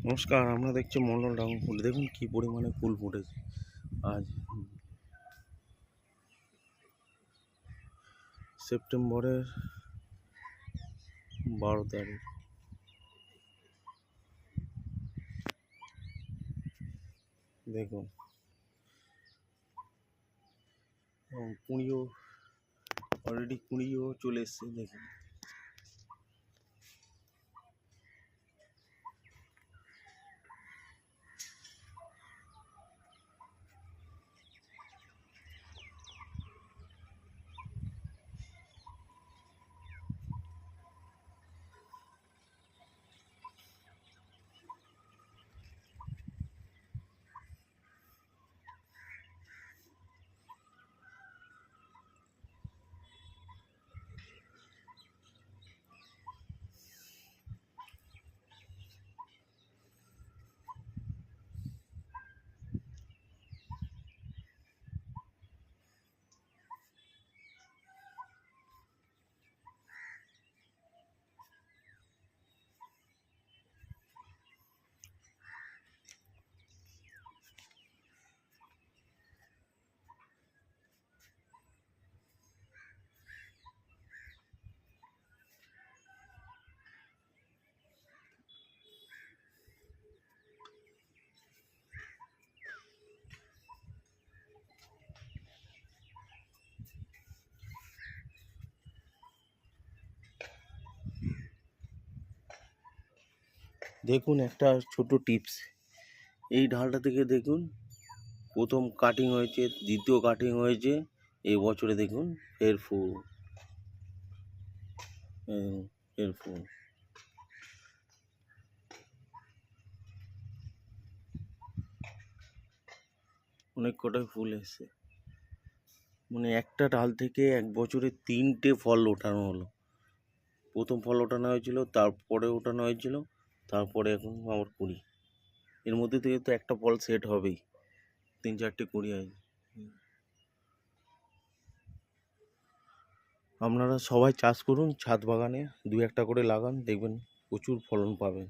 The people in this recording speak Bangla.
নমস্কার, আমরা দেখছি মন্ডল ড্রাগন ফুল। দেখুন কি পরিমাণে ফুল ফুটেছে আজ সেপ্টেম্বরের 12 তারিখ। দেখুন কুঁড়িও অলরেডি কুঁড়িও চলে এসছে। দেখুন দেখুন একটা ছোট টিপস। এই ঢালটা থেকে দেখুন প্রথম কাটিং হয়েছে, দ্বিতীয় কাটিং হয়েছে, এই বছরে দেখুন ফের ফুল। ফের ফুল অনেক কটাই ফুল এসছে। মানে একটা ডাল থেকে এক বছরে 3টে ফল ওঠানো হলো। প্রথম ফল ওঠানো হয়েছিল, তারপরে ওঠানো হয়েছিল, তারপরে এখন আবার কুড়ি। এর মধ্যে থেকে তো একটা ফল সেট হবেই, 3-4টে কুড়ি আছে। আপনারা সবাই চাষ করুন, ছাদ বাগানে 2-1টা করে লাগান, দেখবেন প্রচুর ফলন পাবেন।